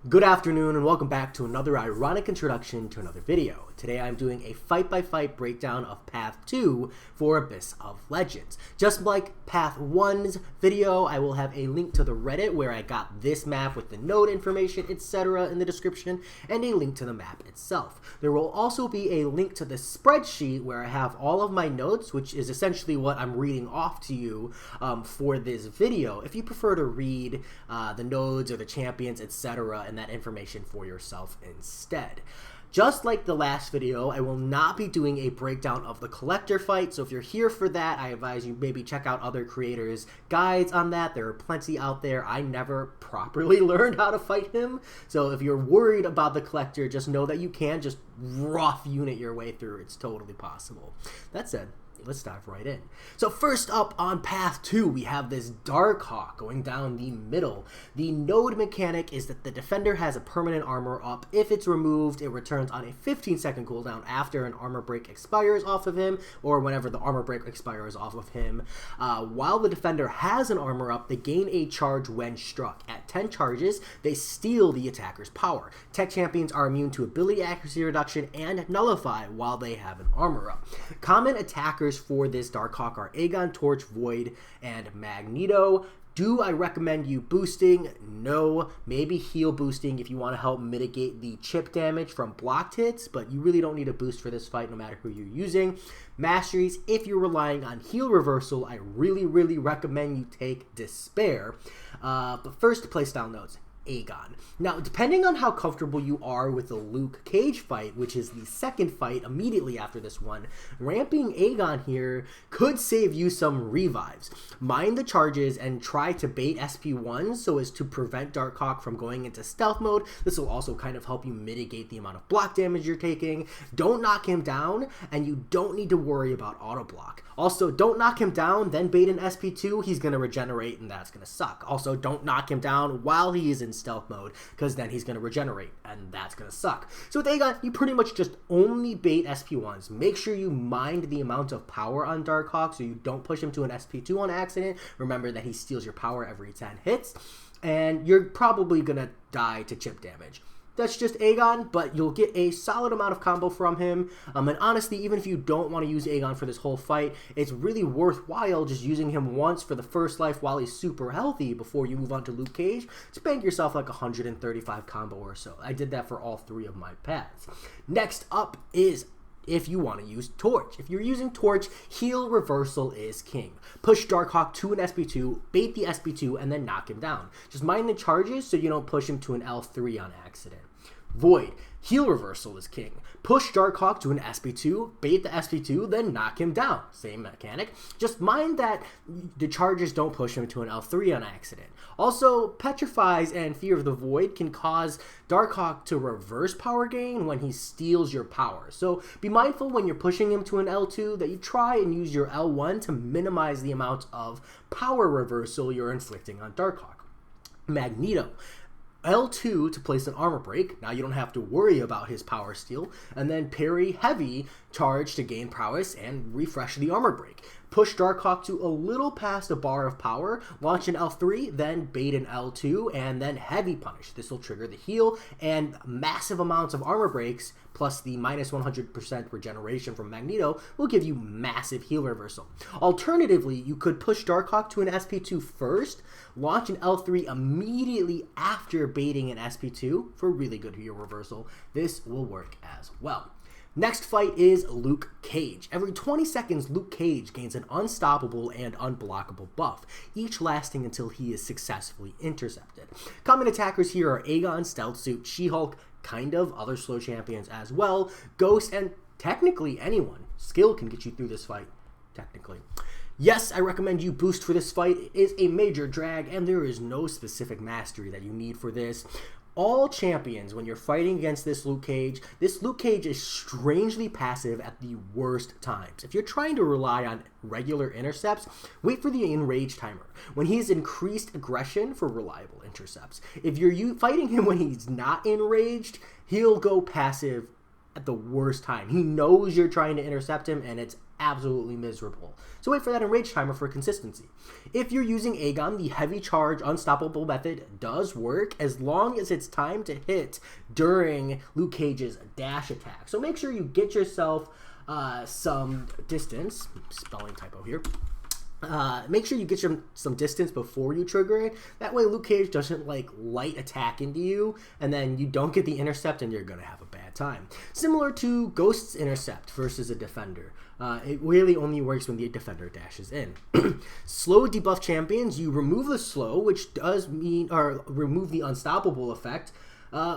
Good afternoon and welcome back to another ironic introduction to another video. Today I'm doing a fight-by-fight breakdown of Path 2 for Abyss of Legends. Just like Path 1's video, I will have a link to the Reddit where I got this map with the node information, etc. in the description, and a link to the map itself. There will also be a link to the spreadsheet where I have all of my notes, which is essentially what I'm reading off to you for this video. If you prefer to read the nodes or the champions, etc., and that information for yourself instead. Just like the last video, I will not be doing a breakdown of the collector fight, so if you're here for that, I advise you maybe check out other creators' guides on that. There are plenty out there. I never properly learned how to fight him, so if you're worried about the collector, just know that you can just rough unit your way through. It's totally possible. That said, let's dive right in. So first up on Path 2, we have this Darkhawk going down the middle. The node mechanic is that the defender has a permanent armor up. If it's removed, it returns on a 15-second cooldown after an armor break expires off of him, or whenever the armor break expires off of him. While the defender has an armor up, they gain a charge when struck. At 10 charges, they steal the attacker's power. Tech champions are immune to ability accuracy reduction and nullify while they have an armor up. Common attackers for this Darkhawk are Aegon, Torch, Void, and Magneto. Do I recommend you boosting? No. Maybe heal boosting if you want to help mitigate the chip damage from blocked hits, but you really don't need a boost for this fight no matter who you're using. Masteries, if you're relying on heal reversal, I really recommend you take Despair. But first, playstyle notes. Aegon. Now, depending on how comfortable you are with the Luke Cage fight, which is the second fight immediately after this one, ramping Aegon here could save you some revives. Mind the charges and try to bait SP1 so as to prevent Darkhawk from going into stealth mode. This will also kind of help you mitigate the amount of block damage you're taking. Don't knock him down, and you don't need to worry about auto block. Also, don't knock him down, then bait an SP2, he's going to regenerate, and that's going to suck. Also, don't knock him down while he is in stealth mode, because then he's going to regenerate, and that's going to suck. So with Aegon, you pretty much just only bait SP1s. Make sure you mind the amount of power on Darkhawk so you don't push him to an SP2 on accident. Remember that he steals your power every 10 hits, and you're probably going to die to chip damage. That's just Aegon, but you'll get a solid amount of combo from him. And honestly, even if you don't want to use Aegon for this whole fight, it's really worthwhile just using him once for the first life while he's super healthy before you move on to Luke Cage to bank yourself like 135 combo or so. I did that for all three of my paths. Next up is if you want to use Torch. If you're using Torch, heal reversal is king. Push Darkhawk to an SP2, bait the SP2, and then knock him down. Just mind the charges so you don't push him to an L3 on accident. Void. Heal reversal is king. Push Darkhawk to an SP2, bait the SP2, then knock him down. Same mechanic. Just mind that the charges don't push him to an L3 on accident. Also, Petrifies and Fear of the Void can cause Darkhawk to reverse power gain when he steals your power. So be mindful when you're pushing him to an L2 that you try and use your L1 to minimize the amount of power reversal you're inflicting on Darkhawk. Magneto. L2 to place an armor break. Now you don't have to worry about his power steal. And then parry heavy charge to gain prowess and refresh the armor break. Push Darkhawk to a little past a bar of power, launch an L3, then bait an L2, and then heavy punish. This will trigger the heal, and massive amounts of armor breaks, plus the minus 100% regeneration from Magneto, will give you massive heal reversal. Alternatively, you could push Darkhawk to an SP2 first, launch an L3 immediately after baiting an SP2 for really good heal reversal. This will work as well. Next fight is Luke Cage. Every 20 seconds, Luke Cage gains an unstoppable and unblockable buff, each lasting until he is successfully intercepted. Common attackers here are Aegon, Stealth Suit, She-Hulk, kind of, other slow champions as well, Ghost, and technically anyone. Skill can get you through this fight, technically. Yes, I recommend you boost for this fight. It is a major drag, and there is no specific mastery that you need for this. All champions, when you're fighting against this Luke Cage is strangely passive at the worst times. If you're trying to rely on regular intercepts, wait for the enrage timer, when he has increased aggression for reliable intercepts. If you're fighting him when he's not enraged, he'll go passive at the worst time. He knows you're trying to intercept him, and it's absolutely miserable. So wait for that enrage timer for consistency. If you're using Aegon, the heavy charge unstoppable method does work as long as it's timed to hit during Luke Cage's dash attack. So make sure you get yourself some distance, spelling typo here. Make sure you get some distance before you trigger it. That way Luke Cage doesn't like light attack into you and then you don't get the intercept and you're going to have a bad time. Similar to Ghost's intercept versus a defender. It really only works when the defender dashes in. Slow debuff champions, you remove the slow, which does mean, or remove the unstoppable effect,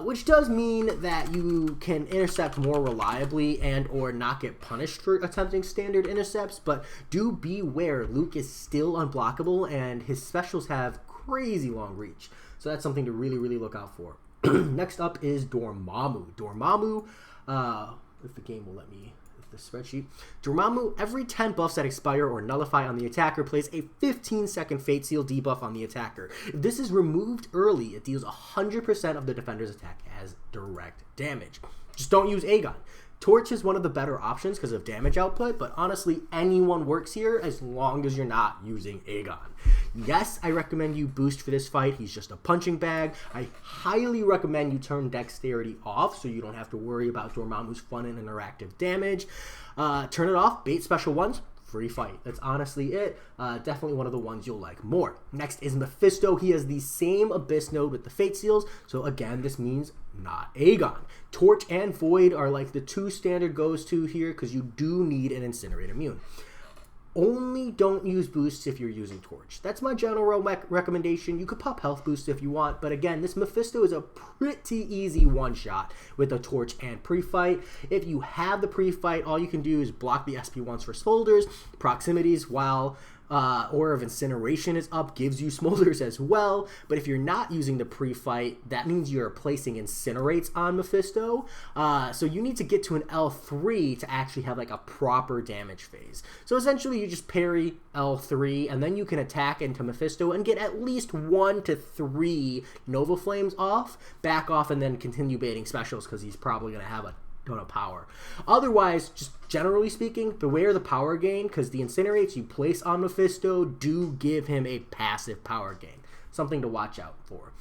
which does mean that you can intercept more reliably and or not get punished for attempting standard intercepts, but do beware, Luke is still unblockable and his specials have crazy long reach. So that's something to really, really look out for. Next up is Dormammu. Dormammu, if the game will let me, the spreadsheet. Dormammu, every 10 buffs that expire or nullify on the attacker plays a 15-second Fate Seal debuff on the attacker. If this is removed early, it deals 100% of the defender's attack as direct damage. Just don't use Aegon. Torch is one of the better options because of damage output, but honestly, anyone works here as long as you're not using Aegon. Yes, I recommend you boost for this fight. He's just a punching bag. I highly recommend you turn Dexterity off so you don't have to worry about Dormammu's fun and interactive damage. Turn it off, bait special ones, free fight. That's honestly it. Definitely one of the ones you'll like more. Next is Mephisto. He has the same Abyss node with the Fate Seals, so again, this means not Aegon. Torch and Void are like the two standard goes-to here because you do need an Incinerate immune. Only don't use boosts if you're using Torch. That's my general recommendation. You could pop health boosts if you want, but again, this Mephisto is a pretty easy one-shot with a Torch and pre-fight. If you have the pre-fight, all you can do is block the SP1s for Smolders, proximities, while Aura of Incineration is up, gives you Smolders as well. But if you're not using the pre-fight, that means you're placing Incinerates on Mephisto. So you need to get to an L3 to actually have like a proper damage phase. So essentially you just parry L3 and then you can attack into Mephisto and get at least 1 to 3 Nova Flames off, back off, and then continue baiting specials because he's probably going to have a ton of power. Otherwise, just generally speaking, beware the power gain because the Incinerates you place on Mephisto do give him a passive power gain. Something to watch out for.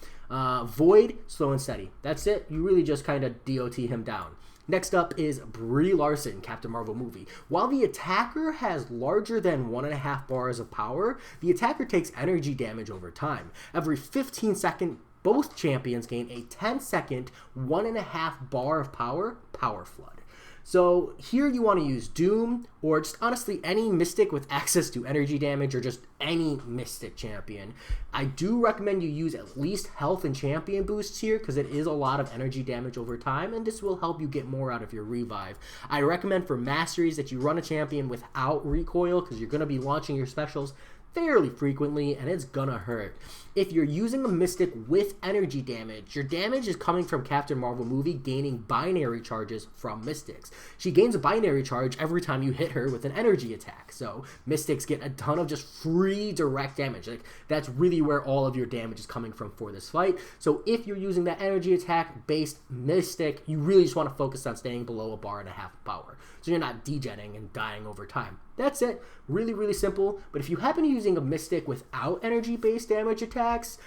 Void, slow and steady. That's it. You really just kind of DOT him down. Next up is Brie Larson, Captain Marvel movie. While the attacker has larger than 1.5 bars of power, the attacker takes energy damage over time. Every 15 seconds, both champions gain a 10-second, 1.5 bar of power flood. So here you want to use Doom or just honestly any Mystic with access to energy damage or just any Mystic champion. I do recommend you use at least health and champion boosts here because it is a lot of energy damage over time and this will help you get more out of your revive. I recommend for masteries that you run a champion without recoil because you're going to be launching your specials fairly frequently and it's gonna hurt. If you're using a Mystic with energy damage, your damage is coming from Captain Marvel movie gaining binary charges from Mystics. She gains a binary charge every time you hit her with an energy attack. So Mystics get a ton of just free direct damage. Like that's really where all of your damage is coming from for this fight. So if you're using that energy attack based Mystic, you really just want to focus on staying below 1.5 bars of power. So you're not degenning and dying over time. That's it. Really, really simple. But if you happen to be using a Mystic without energy-based damage attacks,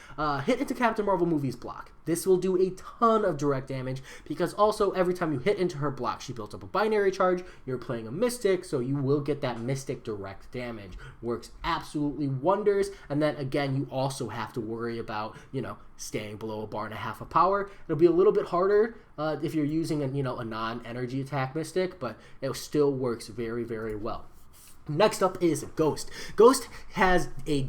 hit into Captain Marvel movie's block. This will do a ton of direct damage because also every time you hit into her block, she builds up a binary charge. You're playing a Mystic, so you will get that Mystic direct damage. Works absolutely wonders. And then again, you also have to worry about, staying below 1.5 bars of power. It'll be a little bit harder if you're using a non-energy attack Mystic, but it still works very, very well. Next up is Ghost. Ghost has the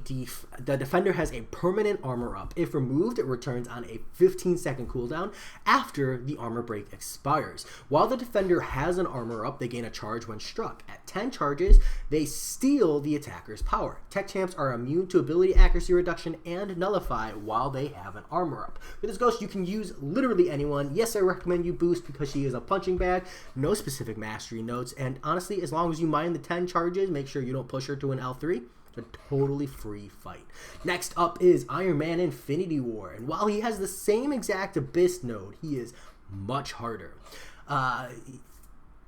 defender has a permanent armor up. If removed, it returns on a 15-second cooldown after the armor break expires. While the defender has an armor up, they gain a charge when struck. At 10 charges, they steal the attacker's power. Tech champs are immune to ability accuracy reduction and nullify while they have an armor up. With this Ghost, you can use literally anyone. Yes, I recommend you boost because she is a punching bag. No specific mastery notes, and honestly, as long as you mind the 10 charges, make sure you don't push her to an L3. It's a totally free fight. Next up is Iron Man Infinity War. And while he has the same exact Abyss node, he is much harder.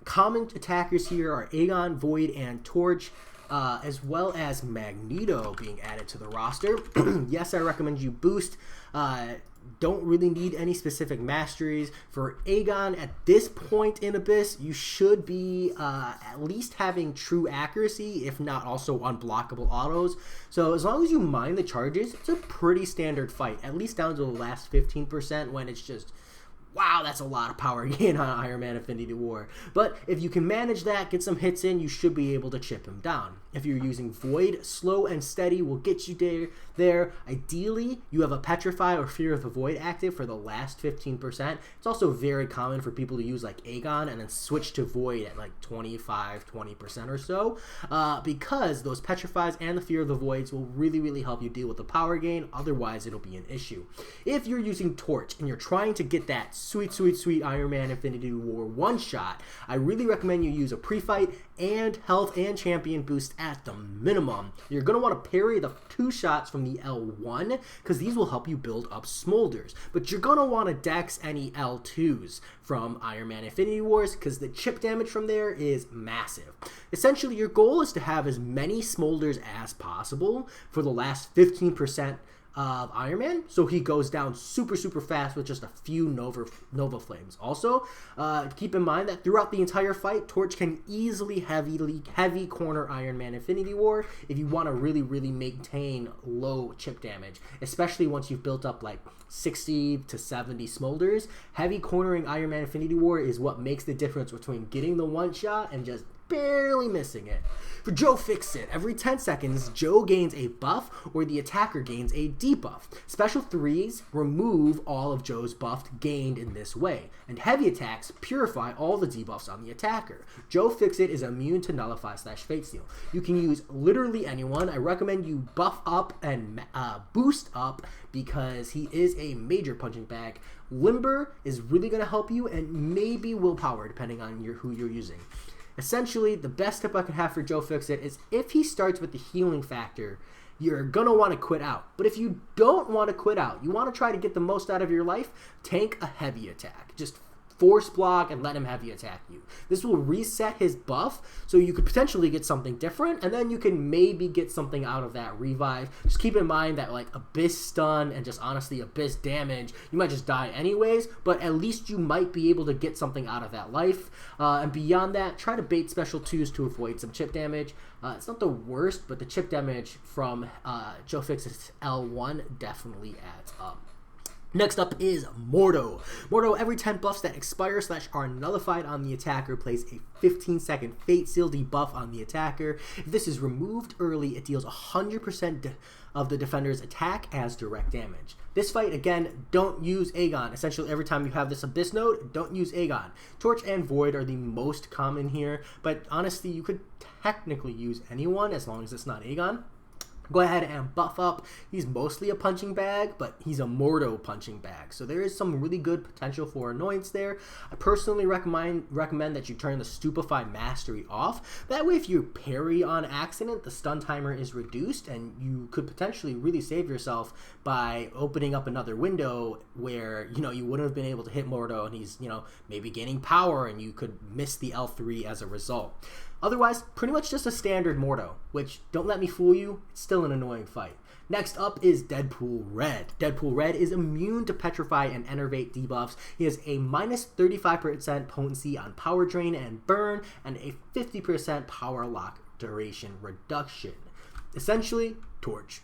Common attackers here are Aegon, Void, and Torch, as well as Magneto being added to the roster. Yes, I recommend you boost. Don't really need any specific masteries. For Aegon, at this point in Abyss, you should be at least having true accuracy, if not also unblockable autos. So as long as you mind the charges, it's a pretty standard fight, at least down to the last 15% when it's just, wow, that's a lot of power gain on Iron Man Infinity War. But if you can manage that, get some hits in, you should be able to chip him down. If you're using Void, slow and steady will get you there. Ideally, you have a Petrify or Fear of the Void active for the last 15%. It's also very common for people to use like Aegon and then switch to Void at like 20% or so, because those Petrifies and the Fear of the Voids will really help you deal with the power gain. Otherwise, it'll be an issue. If you're using Torch and you're trying to get that sweet Iron Man Infinity War one-shot, I really recommend you use a pre-fight and health and champion boost at the minimum. You're going to want to parry the 2 shots from the L1 because these will help you build up smolders, but you're going to want to dex any L2s from Iron Man Infinity Wars because the chip damage from there is massive. Essentially, your goal is to have as many smolders as possible for the last 15% of Iron Man, so he goes down super fast with just a few Nova Flames. Also, keep in mind that throughout the entire fight, Torch can easily heavy corner Iron Man Infinity War if you want to really maintain low chip damage, especially once you've built up like 60 to 70 smolders. Heavy cornering Iron Man Infinity War is what makes the difference between getting the one shot and just barely missing it. For Joe Fix-It, every 10 seconds, Joe gains a buff or the attacker gains a debuff. Special 3s remove all of Joe's buff gained in this way, and heavy attacks purify all the debuffs on the attacker. Joe Fix-It is immune to Nullify / Fate Steal. You can use literally anyone. I recommend you buff up and boost up because he is a major punching bag. Limber is really going to help you, and maybe Willpower depending on who you're using. Essentially, the best tip I can have for Joe Fix-It is if he starts with the healing factor, you're going to want to quit out. But if you don't want to quit out, you want to try to get the most out of your life, tank a heavy attack. Just force block and let him heavy attack you. This will reset his buff, so you could potentially get something different, and then you can maybe get something out of that revive. Just keep in mind that like Abyss stun and just honestly Abyss damage, you might just die anyways, but at least you might be able to get something out of that life. And beyond that, try to bait special 2s to avoid some chip damage. It's not the worst, but the chip damage from Joe Fix's L1 definitely adds up. Next up is Mordo. Mordo, every 10 buffs that expire / are nullified on the attacker, plays a 15-second Fate Seal debuff on the attacker. If this is removed early, it deals 100% of the defender's attack as direct damage. This fight, again, don't use Aegon. Essentially, every time you have this Abyss node, don't use Aegon. Torch and Void are the most common here, but honestly, you could technically use anyone as long as it's not Aegon. Go ahead and buff up. He's mostly a punching bag, but he's a Mordo punching bag. So there is some really good potential for annoyance there. I personally recommend that you turn the Stupefy Mastery off. That way, if you parry on accident, the stun timer is reduced, and you could potentially really save yourself by opening up another window where, you wouldn't have been able to hit Mordo, and he's, maybe gaining power, and you could miss the L3 as a result. Otherwise, pretty much just a standard Mordo, which, don't let me fool you, it's still an annoying fight. Next up is Deadpool Red. Deadpool Red is immune to Petrify and Enervate debuffs. He has a minus 35% potency on Power Drain and Burn, and a 50% Power Lock duration reduction. Essentially, Torch,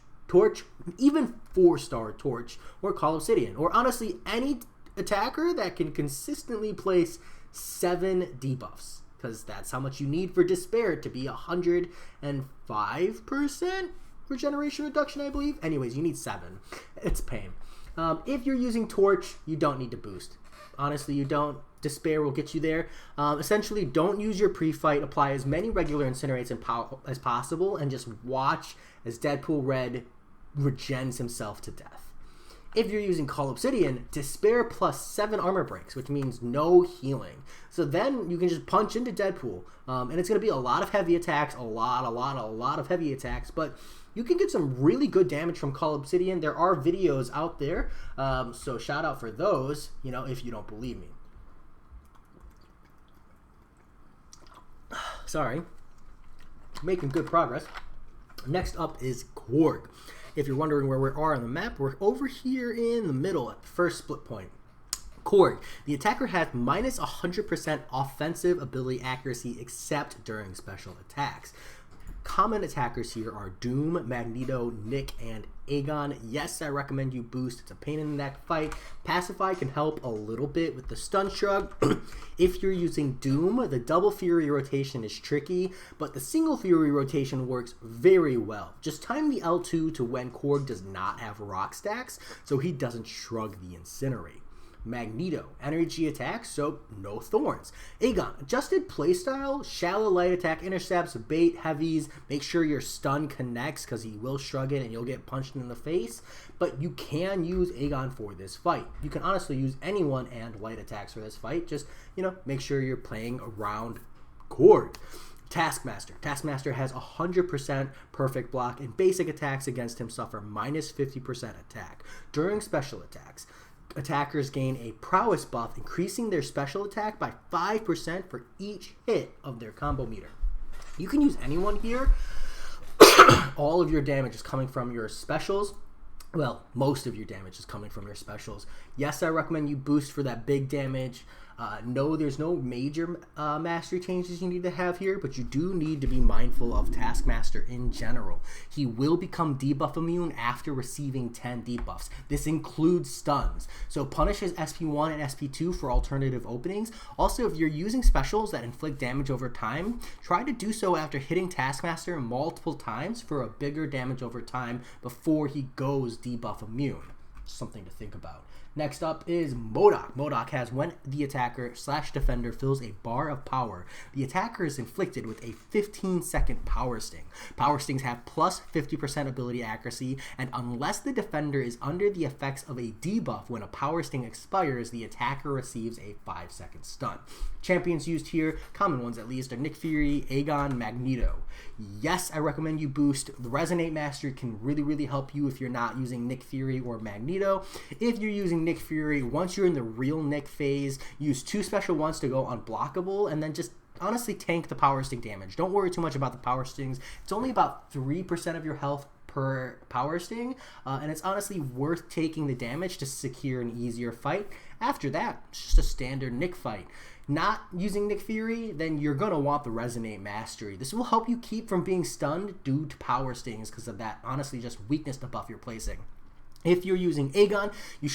even 4-star Torch, or Call Obsidian, or honestly any attacker that can consistently place 7 debuffs. Because that's how much you need for Despair to be 105% regeneration reduction, I believe. Anyways, you need 7. It's pain. If you're using Torch, you don't need to boost. Honestly, you don't. Despair will get you there. Essentially, don't use your pre-fight. Apply as many regular Incinerates as possible, and just watch as Deadpool Red regens himself to death. If you're using Call Obsidian, Despair plus 7 armor breaks, which means no healing. So then you can just punch into Deadpool, and it's going to be a lot of heavy attacks, a lot of heavy attacks, but you can get some really good damage from Call Obsidian. There are videos out there, so shout out for those, if you don't believe me. Sorry. Making good progress. Next up is Korg. If you're wondering where we are on the map, we're over here in the middle at the first split point. Korg. The attacker has minus 100% offensive ability accuracy except during special attacks. Common attackers here are Doom, Magneto, Nick, and Aegon. Yes, I recommend you boost. It's a pain in the neck fight. Pacify can help a little bit with the stun shrug. If you're using Doom, the double Fury rotation is tricky, but the single Fury rotation works very well. Just time the L2 to when Korg does not have rock stacks, so he doesn't shrug the Incinerate. Magneto, energy attacks, so no thorns. Aegon, adjusted playstyle, shallow light attack intercepts, bait heavies, make sure your stun connects because he will shrug it and you'll get punched in the face. But you can use Aegon for this fight. You can honestly use anyone and light attacks for this fight. Just, make sure you're playing around Korg. Taskmaster. Taskmaster has 100% perfect block and basic attacks against him suffer minus 50% attack. During special attacks, attackers gain a prowess buff, increasing their special attack by 5% for each hit of their combo meter. You can use anyone here. All of your damage is coming from your specials. Well, most of your damage is coming from your specials. Yes, I recommend you boost for that big damage. No, there's no major mastery changes you need to have here, but you do need to be mindful of Taskmaster in general. He will become debuff immune after receiving 10 debuffs. This includes stuns. So punish his SP1 and SP2 for alternative openings. Also, if you're using specials that inflict damage over time, try to do so after hitting Taskmaster multiple times for a bigger damage over time before he goes debuff immune. Something to think about. Next up is Modok. Modok has when the attacker/defender fills a bar of power, the attacker is inflicted with a 15-second power sting. Power stings have plus 50% ability accuracy, and unless the defender is under the effects of a debuff when a power sting expires, the attacker receives a 5-second stun. Champions used here, common ones at least, are Nick Fury, Aegon, Magneto. Yes, I recommend you boost. The Resonate Mastery can really help you if you're not using Nick Fury or Magneto. If you're using Nick Fury, once you're in the real Nick phase, use 2 special ones to go unblockable, and then just honestly tank the power sting damage. Don't worry too much about the power stings. It's only about 3% of your health per power sting, and it's honestly worth taking the damage to secure an easier fight. After that, it's just a standard Nick fight. Not using Nick Fury, then you're going to want the Resonate Mastery. This will help you keep from being stunned due to power stings because of that, honestly, just weakness debuff you're placing. If you're using Aegon, you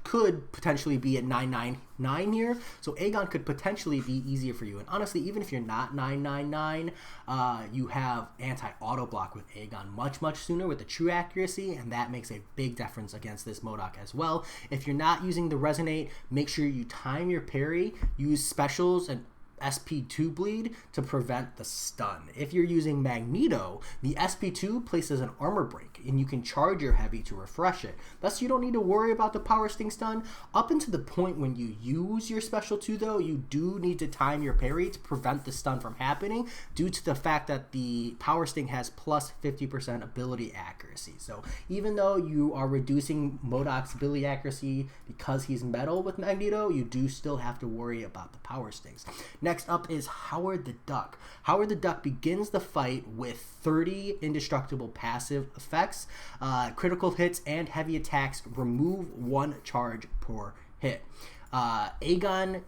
could potentially be at 999 here, so Aegon could potentially be easier for you. And honestly, even if you're not 999, you have anti-auto block with Aegon much sooner with the true accuracy, and that makes a big difference against this Modok as well. If you're not using the Resonate, make sure you time your parry, use specials and SP2 bleed to prevent the stun. If you're using Magneto, the SP2 places an armor break and you can charge your heavy to refresh it. Thus, you don't need to worry about the power sting stun. Up until the point when you use your special 2 though, you do need to time your parry to prevent the stun from happening due to the fact that the power sting has plus 50% ability accuracy. So even though you are reducing Modok's ability accuracy because he's metal with Magneto, you do still have to worry about the power stings. Next up is Howard the Duck. Howard the Duck begins the fight with 30 indestructible passive effects. Critical hits and heavy attacks remove 1 charge per hit. Aegon,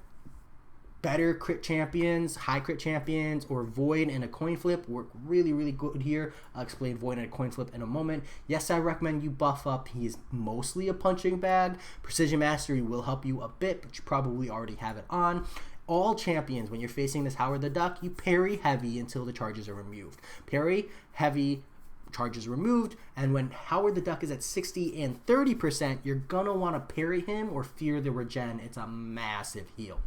better crit champions, high crit champions, or Void and a coin flip work really good here. I'll explain Void and a coin flip in a moment. Yes, I recommend you buff up. He's mostly a punching bag. Precision Mastery will help you a bit, but you probably already have it on. All champions, when you're facing this Howard the Duck, you parry heavy until the charges are removed. Parry, heavy, charges removed, and when Howard the Duck is at 60 and 30%, you're gonna want to parry him or fear the regen. It's a massive heal.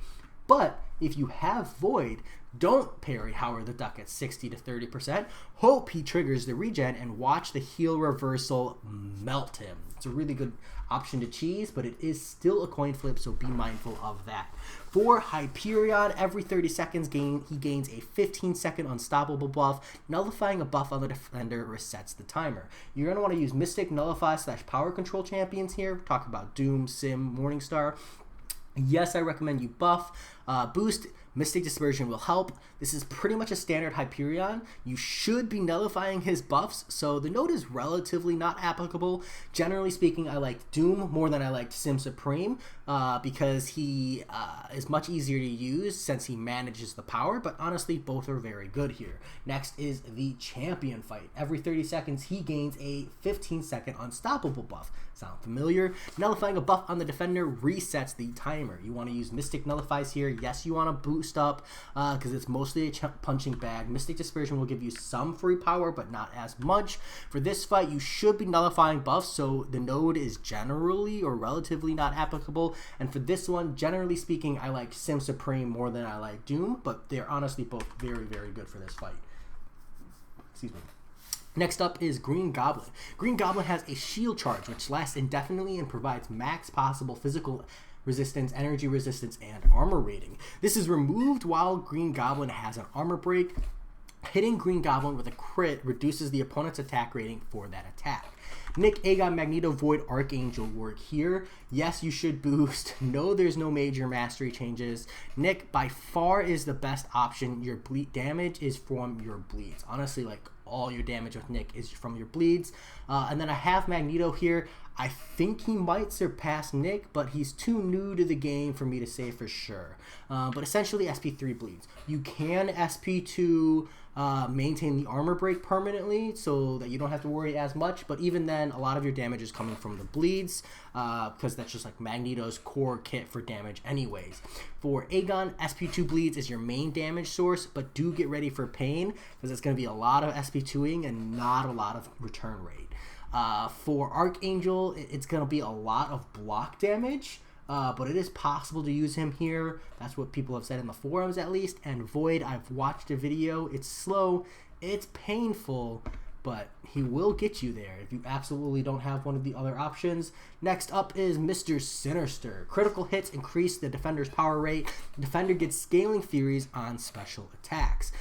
But if you have Void, don't parry Howard the Duck at 60 to 30%. Hope he triggers the regen and watch the heal reversal melt him. It's a really good option to cheese, but it is still a coin flip, so be mindful of that. For Hyperion, every 30 seconds he gains a 15-second unstoppable buff. Nullifying a buff on the defender resets the timer. You're going to want to use Mystic, Nullify / Power Control champions here. Talk about Doom, Sim, Morningstar. Yes, I recommend you buff. Boost, Mystic Dispersion will help. This is pretty much a standard Hyperion. You should be nullifying his buffs, so the node is relatively not applicable. Generally speaking, I liked Doom more than I liked Sim Supreme because he is much easier to use since he manages the power, but honestly, both are very good here. Next is the Champion fight. Every 30 seconds, he gains a 15-second unstoppable buff. Sound familiar? Nullifying a buff on the defender resets the timer. You want to use Mystic Nullifies here. Yes, you want to boost up because it's mostly a punching bag. Mystic Dispersion will give you some free power, but not as much. For this fight, you should be nullifying buffs, so the node is generally or relatively not applicable. And for this one, generally speaking, I like Sim Supreme more than I like Doom, but they're honestly both very, very good for this fight. Excuse me. Next up is Green Goblin. Green Goblin has a shield charge, which lasts indefinitely and provides max possible physical resistance, energy resistance, and armor rating. This is removed while Green Goblin has an armor break. Hitting Green Goblin with a crit reduces the opponent's attack rating for that attack. Nick, Aegon, Magneto, Void, Archangel work here. Yes, you should boost. No, there's no major mastery changes. Nick by far is the best option. Your bleed damage is from your bleeds. Honestly, like all your damage with Nick is from your bleeds. And then I have Magneto here. I think he might surpass Nick, but he's too new to the game for me to say for sure. But essentially SP3 bleeds. You can SP2 maintain the armor break permanently so that you don't have to worry as much, but even then a lot of your damage is coming from the bleeds because that's just like Magneto's core kit for damage anyways. For Aegon, SP2 bleeds is your main damage source, but do get ready for pain because it's going to be a lot of SP2ing and not a lot of return rate. For Archangel, it's going to be a lot of block damage, but it is possible to use him here. That's what people have said in the forums at least. And Void, I've watched a video. It's slow, it's painful, but he will get you there if you absolutely don't have one of the other options. Next up is Mr. Sinister. Critical hits increase the defender's power rate. The defender gets scaling theories on special attacks.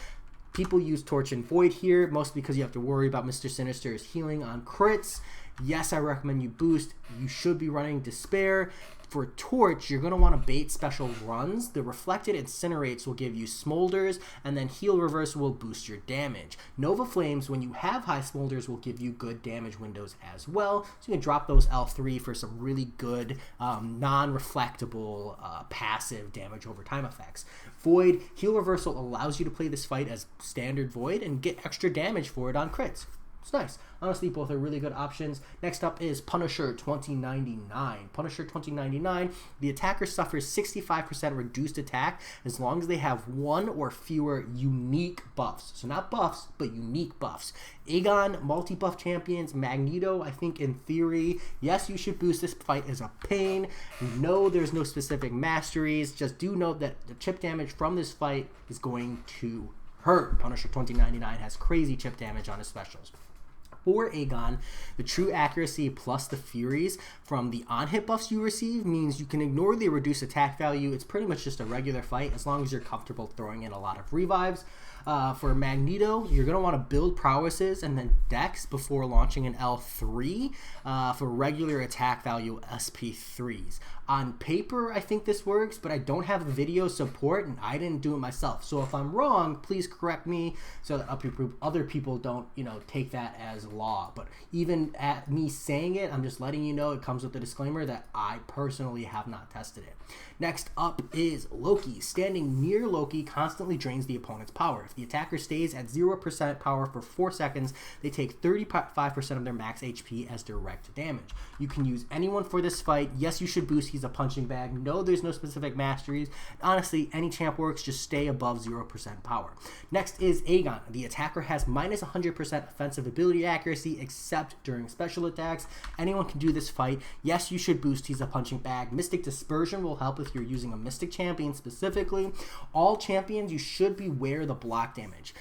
People use Torch and Void here, mostly because you have to worry about Mr. Sinister's healing on crits. Yes, I recommend you boost. You should be running Despair. For Torch, you're going to want to bait special runs. The Reflected Incinerates will give you Smolders, and then Heal Reverse will boost your damage. Nova Flames, when you have high Smolders, will give you good damage windows as well. So you can drop those L3 for some really good non-reflectable passive damage over time effects. Void, Heal Reversal allows you to play this fight as standard Void and get extra damage for it on crits. It's nice. Honestly, both are really good options. Next up is Punisher 2099. Punisher 2099, the attacker suffers 65% reduced attack as long as they have one or fewer unique buffs. So not buffs, but unique buffs. Aegon, multi-buff champions, Magneto, I think in theory, yes, you should boost. This fight is a pain. No, there's no specific masteries. Just do note that the chip damage from this fight is going to hurt. Punisher 2099 has crazy chip damage on his specials. For Aegon, the true accuracy plus the Furies from the on-hit buffs you receive means you can ignore the reduced attack value. It's pretty much just a regular fight as long as you're comfortable throwing in a lot of revives. For Magneto, you're going to want to build prowesses and then dex before launching an L3 for regular attack value SP3s. On paper, I think this works, but I don't have the video support and I didn't do it myself. So if I'm wrong, please correct me so that other people don't, take that as law. But even at me saying it, I'm just letting you know it comes with the disclaimer that I personally have not tested it. Next up is Loki. Standing near Loki constantly drains the opponent's power. If the attacker stays at 0% power for 4 seconds, they take 35% of their max HP as direct damage. You can use anyone for this fight. Yes, you should boost. He's a punching bag. No, there's no specific masteries. Honestly, any champ works. Just stay above 0% power. Next is Aegon. The attacker has minus 100% offensive ability accuracy except during special attacks. Anyone can do this fight. Yes, you should boost. He's a punching bag. Mystic Dispersion will help if you're using a Mystic champion specifically. All champions, you should beware the block damage.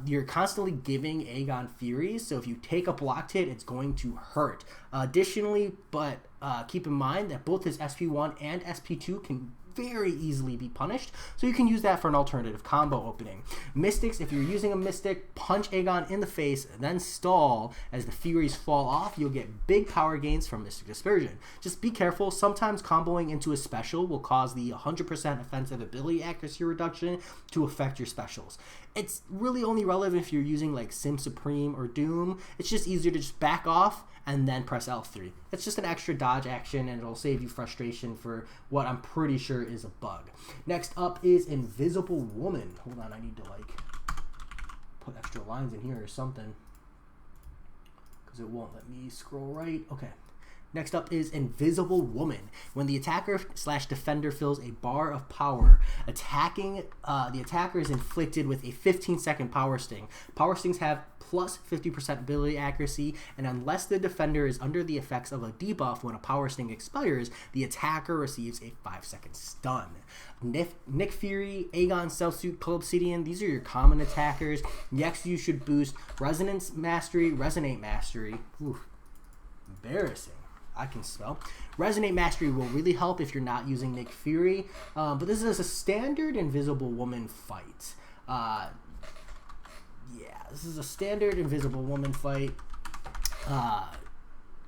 You're constantly giving Aegon Furies, so if you take a blocked hit, it's going to hurt. Additionally, keep in mind that both his SP1 and SP2 can very easily be punished, so you can use that for an alternative combo opening. Mystics, if you're using a Mystic, punch Aegon in the face, then stall as the Furies fall off. You'll get big power gains from Mystic Dispersion. Just be careful, sometimes comboing into a special will cause the 100% offensive ability accuracy reduction to affect your specials. It's really only relevant if you're using like Sim Supreme or Doom. It's just easier to just back off and then press L3. It's just an extra dodge action, and it'll save you frustration for what I'm pretty sure is a bug. Next up is Invisible Woman. Hold on, I need to like put extra lines in here or something, because it won't let me scroll right. Okay. Next up is Invisible Woman. When the attacker/defender fills a bar of power, the attacker is inflicted with a 15-second power sting. Power stings have plus 50% ability accuracy, and unless the defender is under the effects of a debuff when a power sting expires, the attacker receives a 5-second stun. Nick Fury, Aegon, Selfsuit, Obsidian, these are your common attackers. Next, you should boost Resonate Mastery. Oof, embarrassing. I can spell. Resonate Mastery will really help if you're not using Nick Fury, but this is a standard Invisible Woman fight. This is a standard Invisible Woman fight.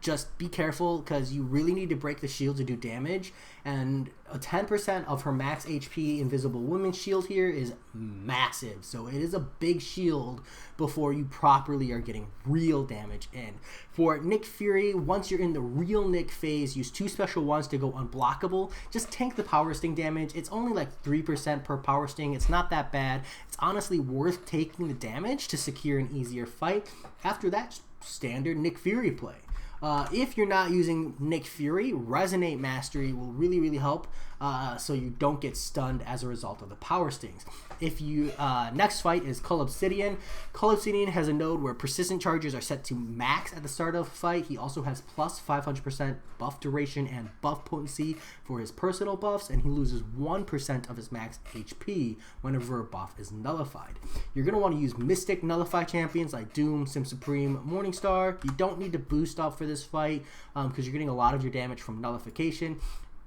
Just be careful, because you really need to break the shield to do damage, and a 10% of her max HP Invisible Woman shield here is massive, so it is a big shield before you properly are getting real damage in. For Nick Fury, once you're in the real Nick phase, use 2 special ones to go unblockable. Just tank the power sting damage. It's only like 3% per power sting. It's not that bad. It's honestly worth taking the damage to secure an easier fight. After that, standard Nick Fury play. If you're not using Nick Fury, Resonate Mastery will really help, so you don't get stunned as a result of the power stings. If you next fight is Cull Obsidian. Cull Obsidian has a node where persistent charges are set to max at the start of the fight. He also has plus 500% buff duration and buff potency for his personal buffs, and he loses 1% of his max HP whenever a buff is nullified. You're going to want to use Mystic Nullify champions like Doom, Sim Supreme, Morningstar. You don't need to boost up for this fight because you're getting a lot of your damage from nullification.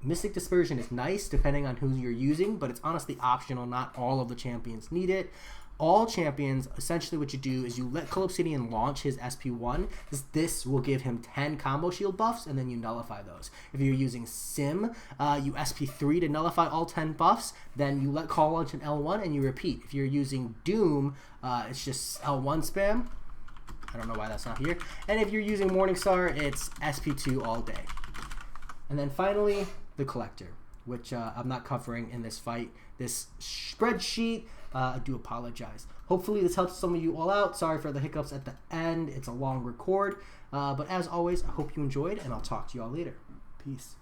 Mystic Dispersion is nice depending on who you're using, but it's honestly optional. Not all of the champions need it. All champions, essentially what you do is you let Cull Obsidian launch his SP1. This will give him 10 combo shield buffs, and then you nullify those. If you're using Sim, you SP3 to nullify all 10 buffs, then you let Cull launch an L1 and you repeat. If you're using Doom, it's just L1 spam. I don't know why that's not here. And if you're using Morningstar, it's SP2 all day. And then finally, the Collector, which I'm not covering in this fight. This spreadsheet, I do apologize. Hopefully this helps some of you all out. Sorry for the hiccups at the end. It's a long record. But as always, I hope you enjoyed, and I'll talk to you all later. Peace.